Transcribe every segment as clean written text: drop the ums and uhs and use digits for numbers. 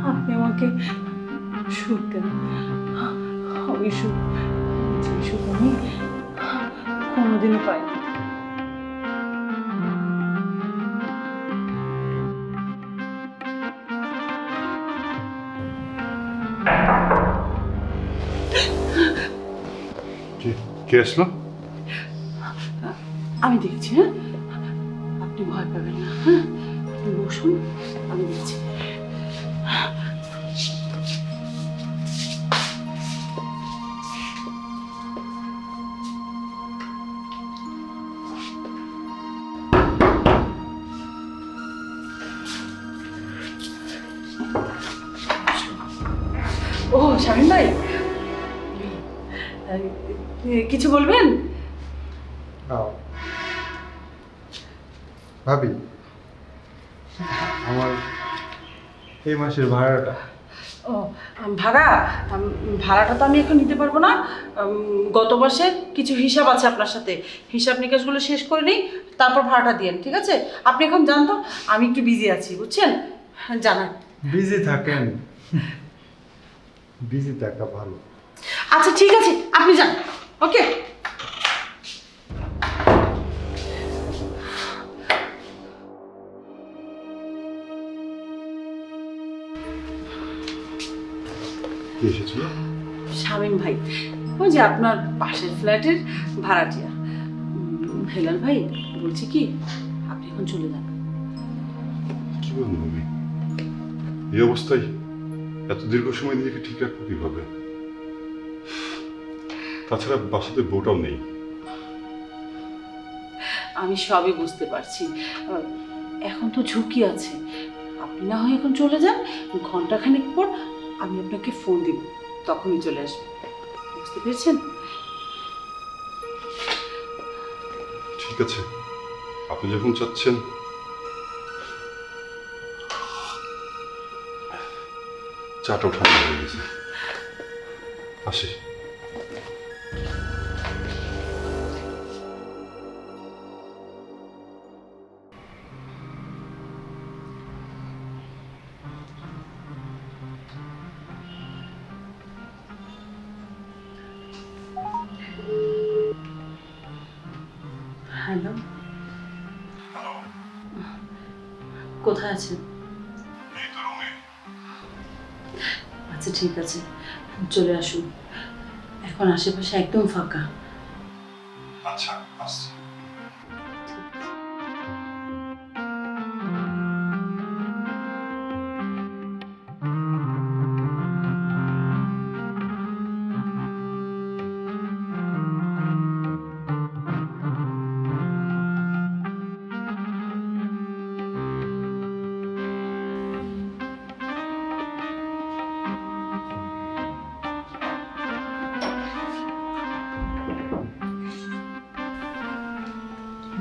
আপনি আমাকে সুখ দেন, ওই সুখ, যে সুখ আমি কোনোদিনও পাইনি। কে আসলো? আমি দেখছি। হ্যাঁ, আপনি ভয় পাবেন না। হ্যাঁ, আপনি বসুন, আমি দেখছি। ও শাহিন ভাই, কিছু বলবেন? ভাবি, আমার এই মাসের ভাড়াটা। ও ভাড়াটা তো আমি এখন নিতে পারবো না। গত মাসে কিছু হিসাব আছে আপনার সাথে, হিসাব নিকাশগুলো শেষ করে নিই, তারপর ভাড়াটা দিয়েন, ঠিক আছে? আপনি এখন যান তো, আমি একটু বিজি আছি, বুঝছেন? জানান। বিজি থাকেন, বিজি থাকা ভালো। আচ্ছা ঠিক আছে, আপনি যান। ওকে। কে এসেছিল? শামীম ভাই, ওই যে আপনার পাশের ফ্ল্যাটের ভাড়াটিয়া। হেলাল ভাই, বলছি কি, আপনি এখন চলে যান। কি বলবো ভাবি, এই অবস্থায় এত দীর্ঘ সময় নিজেকে ঠিক রাখবো কিভাবে? তাছাড়া বাসাতে বউটাও নেই। আমি সবই বুঝতে পারছি, এখন তো ঝুঁকি আছে। আপনি না হয় এখন চলে যান, ঘন্টাখানেক পর আমি আপনাকে ফোন দিব, তখনই চলে আসবেন, বুঝতে পেরেছেন? ঠিক আছে, আপনি যখন চাচ্ছেন। চাটাও ঠান্ডা হয়ে গেছে, আসি। হ্যালো, কোথায় আছেন? আচ্ছা ঠিক আছে, চলে আসুন, এখন আশেপাশে একদম ফাঁকা। আচ্ছা, আসছি।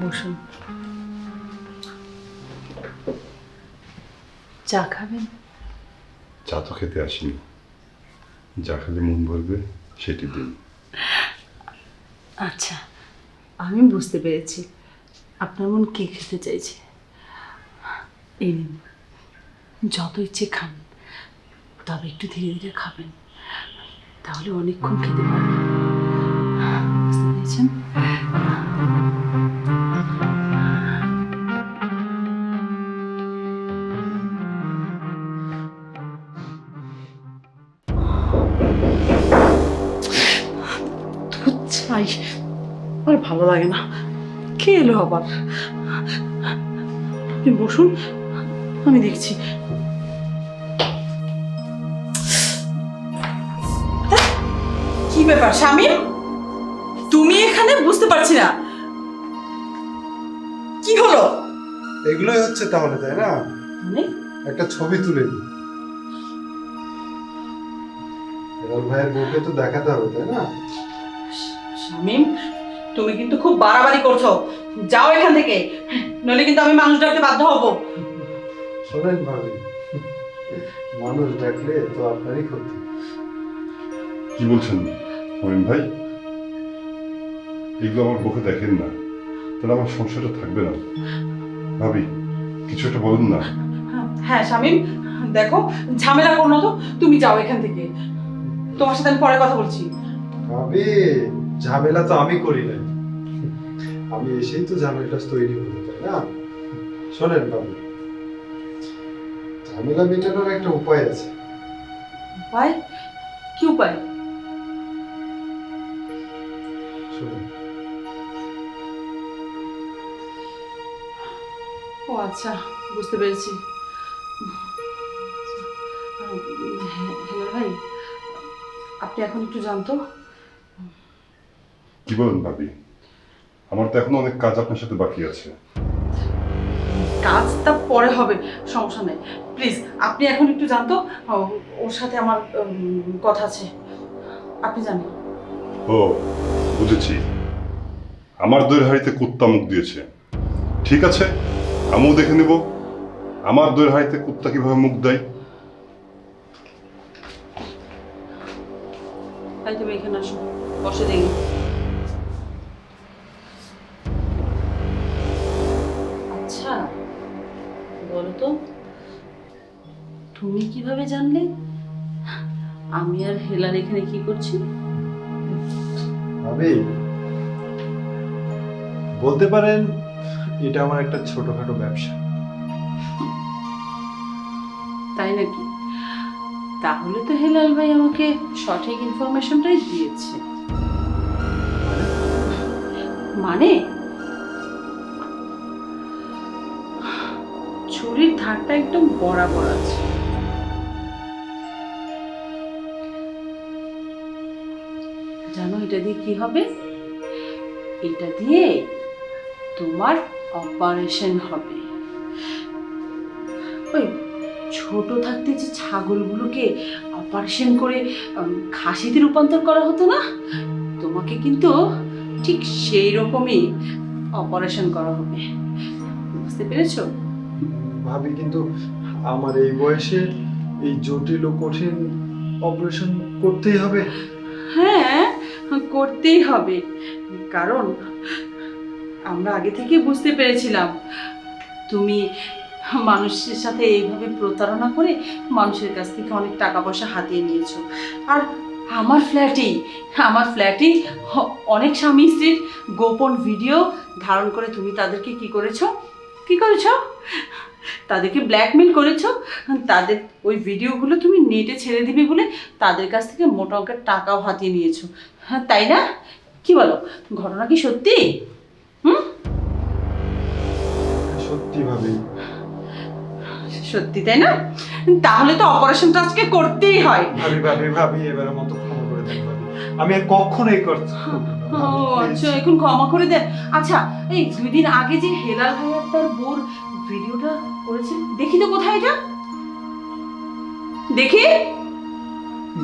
বসুন, চা খাবেন? চা তো খেতে আসিনি, যা খেলে মন ভরবে সেটি দিন। আচ্ছা, আমি বুঝতে পেরেছি আপনার মন কি খেতে চাইছে। এই নিন, যত ইচ্ছে খান, তবে একটু ধীরে ধীরে খাবেন, তাহলে অনেকক্ষণ খেতে পারবেন, বুঝতে পেরেছেন? চাই আর ভালো লাগে না, কে এলো আবার? আপনি বসুন, আমি দেখছি। কি ব্যাপার শামীম, তুমি এখানে? বুঝতে পারছি না কি হলো। এগুলোই হচ্ছে তাহলে, তাই না? মানে একটা ছবি তুলে নি, হেলাল ভাইয়ের বউকে তো দেখাতে হবে, তাই না? শামীম, তুমি কিন্তু খুব বাড়াবাড়ি করছো, যাও এখান থেকে, নইলে কিন্তু আমি মানুষ ডাকতে বাধ্য হব। শোনেন ভাবি, মানুষ ডাকলে তো আপনারই ক্ষতি। কি বলছেন শামীম ভাই? এগুলো আমার বউকে দেখেন না, তাহলে আমার সংসারটা থাকবে না। ভাবি কিছু একটা বলুন না। হ্যাঁ শামীম, দেখো ঝামেলা করো না তো, তুমি যাও এখান থেকে, তোমার সাথে আমি পরে কথা বলছি। ভাবি ঝামেলা তো আমি করি না, আমি এসেই তো ঝামেলাটা তৈরি হতে তাই না? শোনেন ভাবি, ঝামেলা মেটানোর একটা উপায় আছে। উপায়? কি উপায়? শোনেন, ও আচ্ছা, বুঝতে পেরেছি। হ্যালো ভাই, আপনি এখন একটু জানতো। কি বলেন ভাবি? আমার তো এখনো অনেক কাজ আপনার সাথে বাকি আছে। কাজটা পরে হবে, সমস্যা নেই। প্লিজ আপনি এখন একটু জানতো, ওর সাথে আমার কথা আছে, আপনি জানেন। ও বুঝেছি, আমার দইয়ের হাঁড়িতে কুত্তা মুখ দিয়েছে। ঠিক আছে, আমিও দেখে নেব আমার দইয়ের হাঁড়িতে কুত্তা কিভাবে মুখ দেয়। তাই তুমি এখানে আসো, বসে দেখি। আচ্ছা বলো তো, তুমি কিভাবে জানলে আমি আর হেলার এখানে কি করছি? ভাবি বলতে পারেন এটা আমার একটা ছোটখাটো ব্যবসা। তাই নাকি? তাহলে তো হেলাল ভাই আমাকে সঠিক ইনফরমেশনটাই দিয়েছে। মানে ছুরির ধারটা একদম বরাবর আছে। জানো এটা দিয়ে কি হবে? এটা দিয়ে তোমার অপারেশন হবে। ওই ছোট থাকতে যে ছাগলগুলোকে অপারেশন করে খাসিতে রূপান্তর করা হতো না, তোমাকে কিন্তু ঠিক সেই রকমই অপারেশন করা হবে। বুঝতে পেরেছো? ভাবি কিন্তু আমার এই বয়সে এই জটিল ও কঠিন অপারেশন করতেই হবে? হ্যাঁ, করতেই হবে, কারণ আমরা আগে থেকে বুঝতে পেরেছিলাম তুমি মানুষের সাথে এইভাবে প্রতারণা করে মানুষের কাছ থেকে অনেক টাকা পয়সা হাতিয়ে নিয়েছো। আর আমার ফ্ল্যাটেই অনেক স্বামী স্ত্রীর গোপন ভিডিও ধারণ করে তুমি তাদেরকে কি করেছো? তাদেরকে ব্ল্যাকমেল করেছো। তাদের ওই ভিডিওগুলো তুমি নেটে ছেড়ে দিবে বলে তাদের কাছ থেকে মোটা অঙ্কের টাকাও হাতিয়ে নিয়েছো। হ্যাঁ তাই না? কি বলো, ঘটনা কি সত্যি? সত্যি ভাবি। সত্যি তাই না? তাহলে তো অপারেশনটা আজকে করতেই হয়। ভাবি ভাবি ভাবি এবারের মতো ক্ষমা করে দেন ভাবি, আমি আর কখনো এই করতে ও আচ্ছা, এখন ক্ষমা করে দেন। আচ্ছা, এই 2 দিন আগে যে হেলাল ভাই আর তার বোর ভিডিওটা করেছে, দেখি তো কোথায় এটা, দেখি।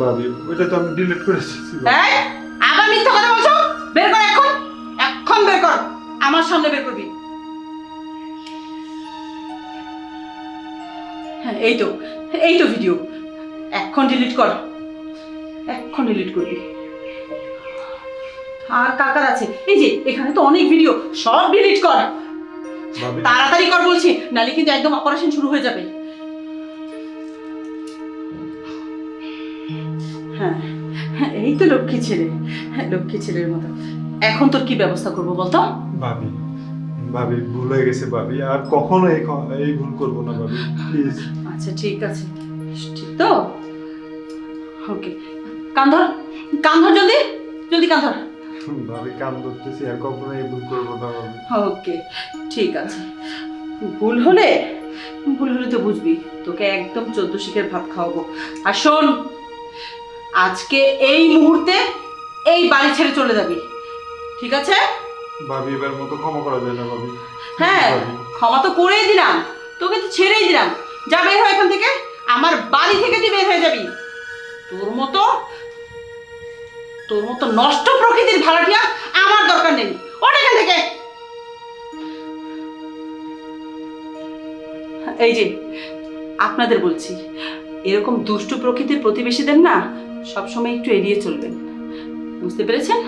ভাবি ওইটা তো আমি ডিলিট করে এসেছি। এই আবার মিথ্যা কথা বলছো, বের কর এখন বের কর, আমার সামনে বের করবি। হ্যাঁ এই তো ভিডিও, এখন ডিলিট কর, এখন ডিলিট করবি। আর কাকার আছে, এই যে এখানে তো অনেক ভিডিও, সব ডিলিট কর, ভাবি তাড়াতাড়ি কর বলছি, নালে কিন্তু একদম অপারেশন শুরু হয়ে যাবে। হ্যাঁ এই তো লক্ষ্মী ছেলের মতো। এখন তোর কি ব্যবস্থা করবো বলতো? ভাবি ভাবি ভুল হয়ে গেছে ভাবি, আর কখনো এই ভুল করবো না ভাবি, প্লিজ। আচ্ছা ঠিক আছে, ঠিক তো? ওকে, কান ধর জলদি কান ধর। ভাবি কান ধরতেছি, আর কখনো এই ভুল করবো না ভাবি। ওকে ঠিক আছে, ভুল হলে তো বুঝবি, তোকে একদম 14 শিখের ভাত খাওয়াবো। আর শোন, আজকে এই মুহূর্তে এই বাড়ি ছেড়ে চলে যাবি, ঠিক আছে? ভাবি এবার মতো ক্ষমা করা যায় না ভাবি? হ্যাঁ ভাবি ক্ষমা তো করেই দিলাম, তোকে তো ছেড়েই দিলাম। যা বের হয় এখান থেকে, আমার বাড়ি থেকে তুই বের হয়ে যাবি। তোর মতো নষ্ট প্রকৃতির ভাড়াটিয়া আমার দরকার নেই, ওঠ এখান থেকে। এই যে আপনাদের বলছি, এরকম দুষ্টু প্রকৃতির প্রতিবেশীদের না সবসময় একটু এড়িয়ে চলবেন, বুঝতে পেরেছেন?